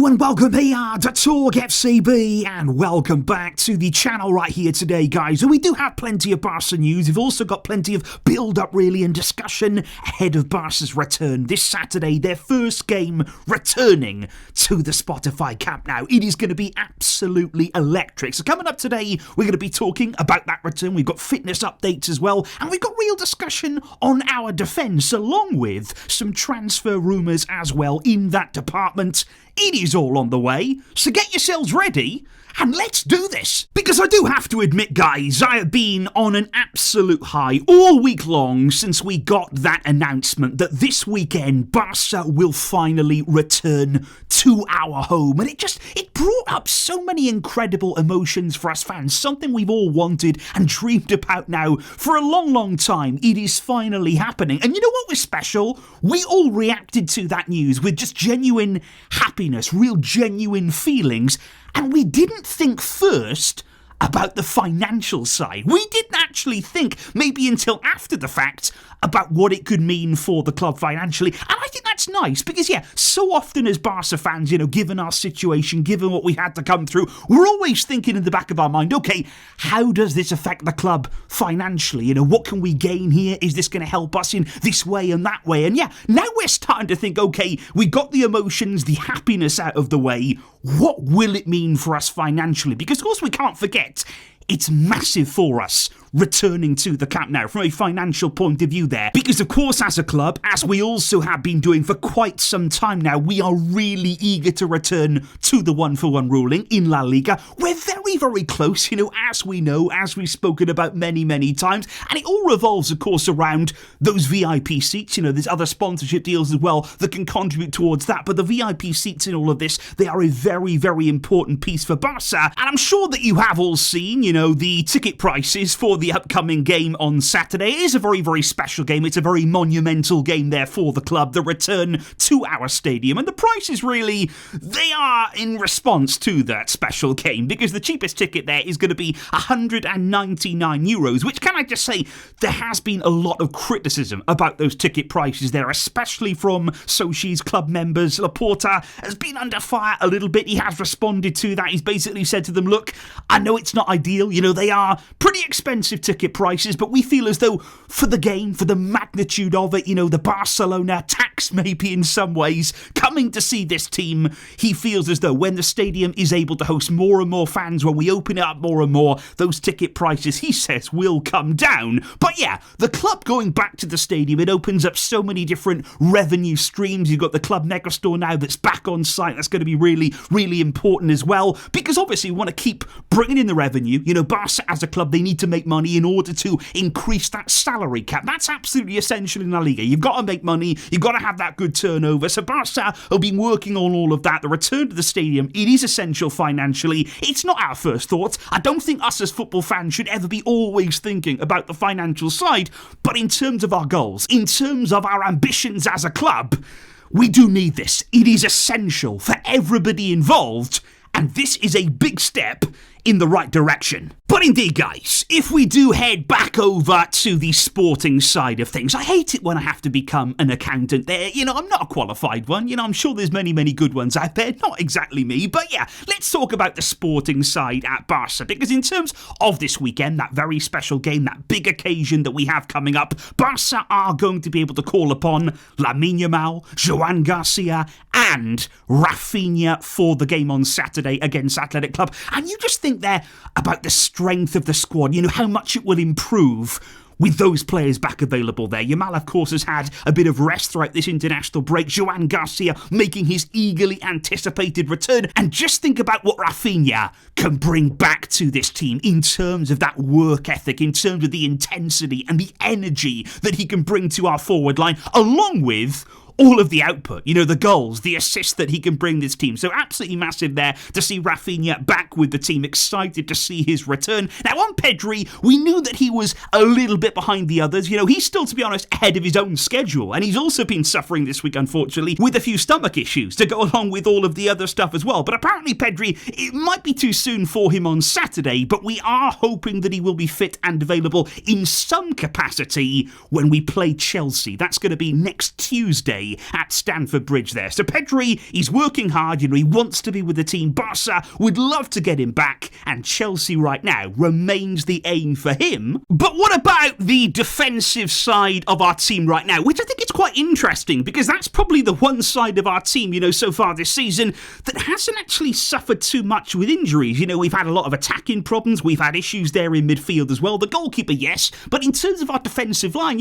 Hello and welcome here to TalkFCB and welcome back to the channel right here today, guys. And we do have plenty of Barca news. We've also got plenty of build-up really and discussion ahead of Barca's return this Saturday, their first game returning to the Spotify Camp Nou. It is going to be absolutely electric. So coming up today, we're going to be talking about that return. We've got fitness updates as well, and we've got real discussion on our defence, along with some transfer rumours as well in that department. It is all on the way, so get yourselves ready and let's do this. Because I do have to admit, guys, I have been on an absolute high all week long since we got that announcement that this weekend Barca will finally return to our home. And it brought up so many incredible emotions for us fans, something we've all wanted and dreamed about now for a long, long time. It is finally happening. And you know what was special? We all reacted to that news with just genuine happiness, real genuine feelings. And we didn't think first about the financial side. We didn't actually think, maybe until after the fact, about what it could mean for the club financially. And I think that's nice because, yeah, so often as Barca fans, given our situation, given what we had to come through, we're always thinking in the back of our mind, okay, how does this affect the club financially? What can we gain here? Is this going to help us in this way and that way? And yeah, now we're starting to think, okay, we got the emotions, the happiness out of the way. What will it mean for us financially? Because, of course, we can't forget, it's massive for us returning to the Camp Nou from a financial point of view there. Because, of course, as a club, as we also have been doing for quite some time now, we are really eager to return to the 1-for-1 ruling in La Liga. We're very, very close, as we know, as we've spoken about many, many times. And it all revolves, of course, around those VIP seats. There's other sponsorship deals as well that can contribute towards that. But the VIP seats in all of this, they are a very, very important piece for Barca. And I'm sure that you have all seen, the ticket prices for the upcoming game on Saturday. It is a very, very special game. It's a very monumental game there for the club, the return to our stadium. And the prices really, they are in response to that special game, because the cheapest ticket there is going to be €199, which, can I just say, there has been a lot of criticism about those ticket prices there, especially from Sochi's club members. Laporta has been under fire a little bit. He has responded to that. He's basically said to them, look, I know it's not ideal. They are pretty expensive ticket prices, but we feel as though for the game, for the magnitude of it, the Barcelona tax maybe in some ways, coming to see this team, he feels as though when the stadium is able to host more and more fans, when we open it up more and more, those ticket prices, he says, will come down. But yeah, the club going back to the stadium, it opens up so many different revenue streams. You've got the club Mega Store now that's back on site. That's going to be really, really important as well, because obviously we want to keep bringing in the revenue. Barca as a club, they need to make money in order to increase that salary cap. That's absolutely essential in La Liga. You've got to make money. You've got to have that good turnover. So Barca have been working on all of that. The return to the stadium, it is essential financially. It's not our first thought. I don't think us as football fans should ever be always thinking about the financial side. But in terms of our goals, in terms of our ambitions as a club, we do need this. It is essential for everybody involved. And this is a big step in the right direction. But indeed, guys, if we do head back over to the sporting side of things, I hate it when I have to become an accountant there. I'm not a qualified one. I'm sure there's many, many good ones out there. Not exactly me, but yeah, let's talk about the sporting side at Barca, because in terms of this weekend, that very special game, that big occasion that we have coming up, Barca are going to be able to call upon Lamine Yamal, Joan Garcia, and Rafinha for the game on Saturday against Athletic Club. And you just think there about the strength of the squad, how much it will improve with those players back available there. Yamal, of course, has had a bit of rest throughout this international break. Joan Garcia making his eagerly anticipated return. And just think about what Rafinha can bring back to this team in terms of that work ethic, in terms of the intensity and the energy that he can bring to our forward line, along with all of the output, the goals, the assists that he can bring this team. So absolutely massive there to see Rafinha back with the team, excited to see his return. Now on Pedri, we knew that he was a little bit behind the others. He's still, to be honest, ahead of his own schedule. And he's also been suffering this week, unfortunately, with a few stomach issues to go along with all of the other stuff as well. But apparently Pedri, it might be too soon for him on Saturday, but we are hoping that he will be fit and available in some capacity when we play Chelsea. That's going to be next Tuesday. away at Stamford Bridge there. So Pedri, he's working hard, he wants to be with the team. Barca would love to get him back, and Chelsea right now remains the aim for him. But what about the defensive side of our team right now, which I think is quite interesting, because that's probably the one side of our team, so far this season that hasn't actually suffered too much with injuries. We've had a lot of attacking problems, we've had issues there in midfield as well. The goalkeeper, yes, but in terms of our defensive line,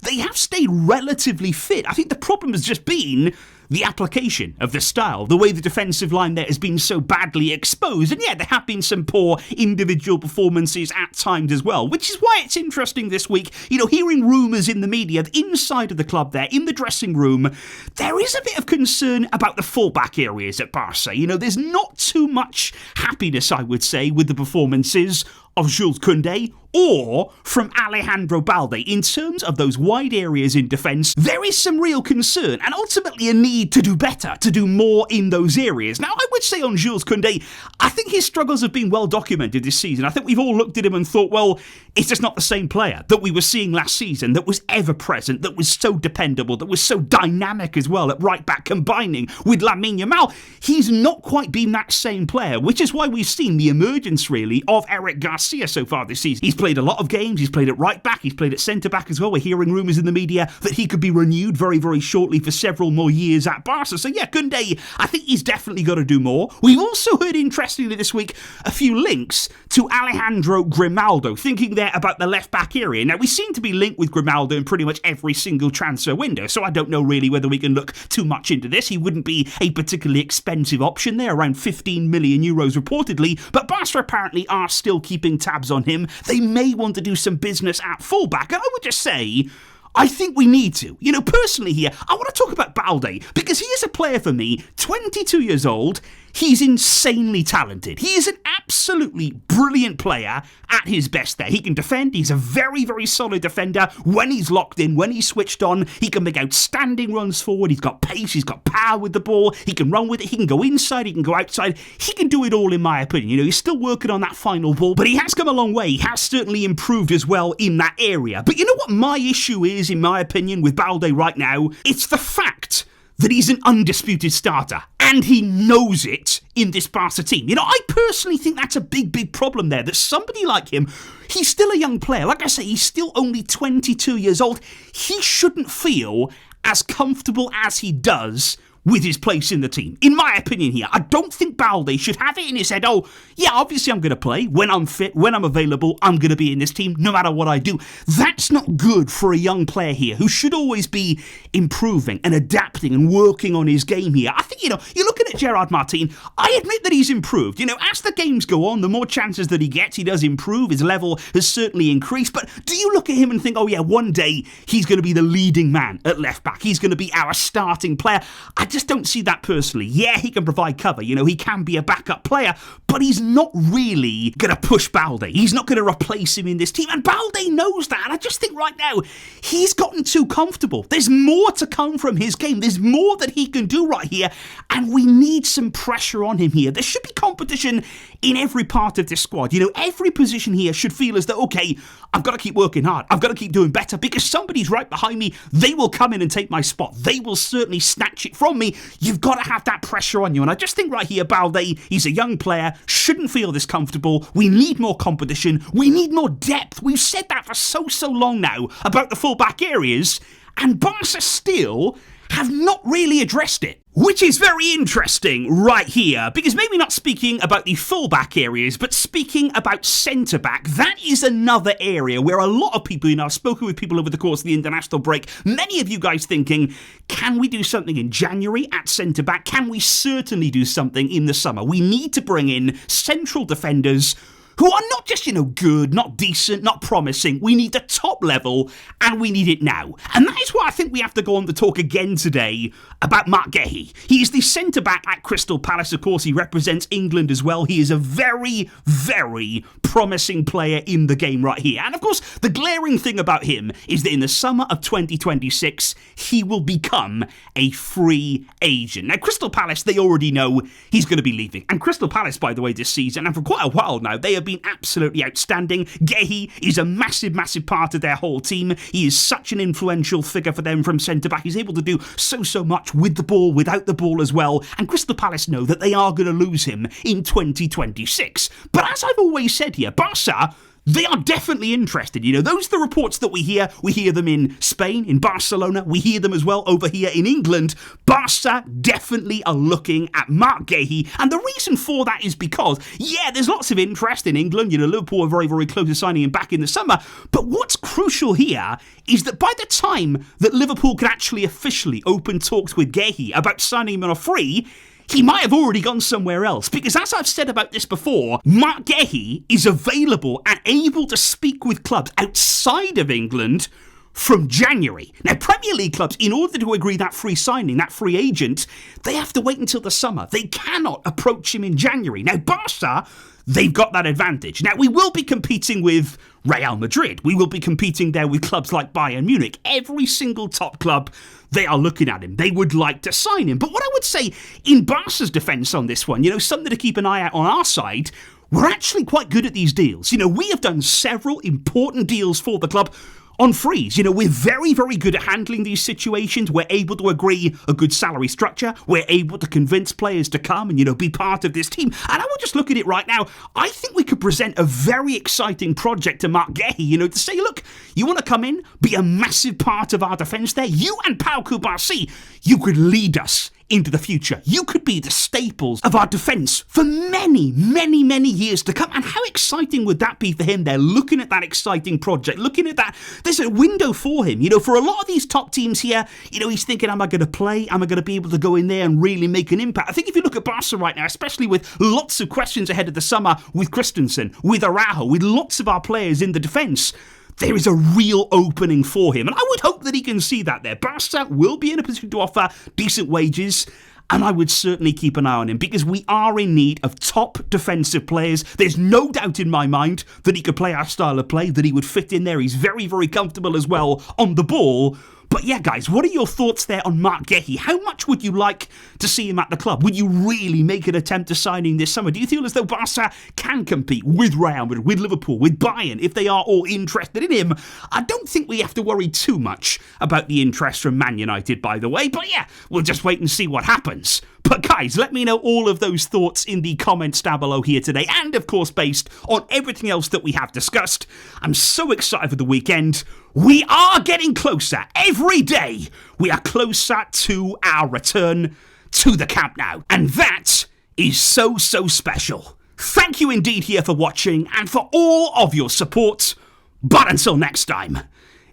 they have stayed relatively fit. I think the problem has just been the application of the style, the way the defensive line there has been so badly exposed. And yeah, there have been some poor individual performances at times as well, which is why it's interesting this week, hearing rumours in the media, inside of the club there, in the dressing room, there is a bit of concern about the fullback areas at Barca. There's not too much happiness, I would say, with the performances of Jules Kounde or from Alejandro Balde. In terms of those wide areas in defence, there is some real concern and ultimately a need to do better, to do more in those areas. Now, I would say on Jules Kounde, I think his struggles have been well documented this season. I think we've all looked at him and thought, well, it's just not the same player that we were seeing last season, that was ever present, that was so dependable, that was so dynamic as well at right back, combining with Lamine Yamal. He's not quite been that same player, which is why we've seen the emergence, really, of Eric Garcia so far this season. He's played a lot of games, he's played at right back, he's played at centre back as well. We're hearing rumours in the media that he could be renewed very, very shortly for several more years at Barca. So yeah, Kounde, I think he's definitely got to do more. We've also heard, interestingly this week, a few links to Alejandro Grimaldo, thinking there about the left back area. Now, we seem to be linked with Grimaldo in pretty much every single transfer window, so I don't know really whether we can look too much into this. He wouldn't be a particularly expensive option there, around 15 million euros reportedly, but Barca apparently are still keeping tabs on him. They may want to do some business at fullback, and I would just say, I think we need to. Personally here, I want to talk about Balde, because he is a player for me, 22 years old. He's insanely talented. He is an absolutely brilliant player at his best there. He can defend. He's a very, very solid defender. When he's locked in, when he's switched on, he can make outstanding runs forward. He's got pace. He's got power with the ball. He can run with it. He can go inside. He can go outside. He can do it all, in my opinion. He's still working on that final ball, but he has come a long way. He has certainly improved as well in that area. But you know what my issue is, in my opinion, with Balde right now? It's the fact that he's an undisputed starter, and he knows it in this Barca team. I personally think that's a big, big problem there, that somebody like him, he's still a young player. Like I say, he's still only 22 years old. He shouldn't feel as comfortable as he does with his place in the team. In my opinion here, I don't think Balde should have it in his head, oh, yeah, obviously I'm going to play. When I'm fit, when I'm available, I'm going to be in this team no matter what I do. That's not good for a young player here who should always be improving and adapting and working on his game here. I think, you're looking at Gerard Martin, I admit that he's improved. As the games go on, the more chances that he gets, he does improve. His level has certainly increased. But do you look at him and think, oh yeah, one day he's going to be the leading man at left back. He's going to be our starting player. I just don't see that personally. Yeah, he can provide cover. He can be a backup player, but he's not really going to push Balde. He's not going to replace him in this team. And Balde knows that. And I just think right now, he's gotten too comfortable. There's more to come from his game. There's more that he can do right here. And we need some pressure on him here. There should be competition in every part of this squad. Every position here should feel as though, okay, I've got to keep working hard. I've got to keep doing better because somebody's right behind me. They will come in and take my spot. They will certainly snatch it from me. You've got to have that pressure on you. And I just think right here, Balde, he's a young player, shouldn't feel this comfortable. We need more competition. We need more depth. We've said that for so long now about the fullback areas, and Barca still have not really addressed it. Which is very interesting right here, because maybe not speaking about the fullback areas, but speaking about centre-back, that is another area where a lot of people, I've spoken with people over the course of the international break, many of you guys thinking, can we do something in January at centre-back? Can we certainly do something in the summer? We need to bring in central defenders who are not just, good, not decent, not promising. We need the top level, and we need it now. And that is why I think we have to go on to talk again today about Marc Guehi. He is the centre-back at Crystal Palace. Of course, he represents England as well. He is a very, very promising player in the game right here. And of course, the glaring thing about him is that in the summer of 2026, he will become a free agent. Now, Crystal Palace, they already know he's going to be leaving. And Crystal Palace, by the way, this season, and for quite a while now, they have been absolutely outstanding. Guehi is a massive, massive part of their whole team. He is such an influential figure for them from centre-back. He's able to do so much with the ball, without the ball as well. And Crystal Palace know that they are going to lose him in 2026. But as I've always said here, Barca, they are definitely interested. You know, those are the reports that we hear. We hear them in Spain, in Barcelona. We hear them as well over here in England. Barca definitely are looking at Marc Guehi. And the reason for that is because, yeah, there's lots of interest in England. You know, Liverpool are very, very close to signing him back in the summer. But what's crucial here is that by the time that Liverpool can actually officially open talks with Guehi about signing him on a free, he might have already gone somewhere else, because as I've said about this before, Marc Guehi is available and able to speak with clubs outside of England from January. Now, Premier League clubs, in order to agree that free signing, that free agent, they have to wait until the summer. They cannot approach him in January. Now, Barca, they've got that advantage. Now, we will be competing with Real Madrid. We will be competing there with clubs like Bayern Munich. Every single top club, they are looking at him. They would like to sign him. But what I would say in Barca's defence on this one, you know, something to keep an eye out on our side, we're actually quite good at these deals. You know, we have done several important deals for the club on frees. You know, we're very, very good at handling these situations. We're able to agree a good salary structure. We're able to convince players to come and, you know, be part of this team. And I will just look at it right now. I think we could present a very exciting project to Marc Guehi, you know, to say, look, you want to come in, be a massive part of our defence there? You and Pau Cubarsí, you could lead us into the future. You could be the staples of our defence for many, many, many years to come. And how exciting would that be for him? They're looking at that exciting project, looking at that. There's a window for him. You know, for a lot of these top teams here, you know, he's thinking, am I going to play? Am I going to be able to go in there and really make an impact? I think if you look at Barca right now, especially with lots of questions ahead of the summer, with Christensen, with Araujo, with lots of our players in the defence, there is a real opening for him. And I would hope that he can see that there. Barca will be in a position to offer decent wages, and I would certainly keep an eye on him, because we are in need of top defensive players. There's no doubt in my mind that he could play our style of play, that he would fit in there. He's very, very comfortable as well on the ball. But yeah, guys, what are your thoughts there on Marc Guehi? How much would you like to see him at the club? Would you really make an attempt to sign him this summer? Do you feel as though Barca can compete with Real Madrid, with Liverpool, with Bayern, if they are all interested in him? I don't think we have to worry too much about the interest from Man United, by the way. But yeah, we'll just wait and see what happens. But guys, let me know all of those thoughts in the comments down below here today, and of course based on everything else that we have discussed. I'm so excited for the weekend. We are getting closer every day. We are closer to our return to the Camp Nou, and that is so special. Thank you indeed here for watching and for all of your support. But until next time,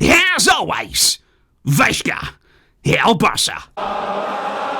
as always, Vesca, El Barça.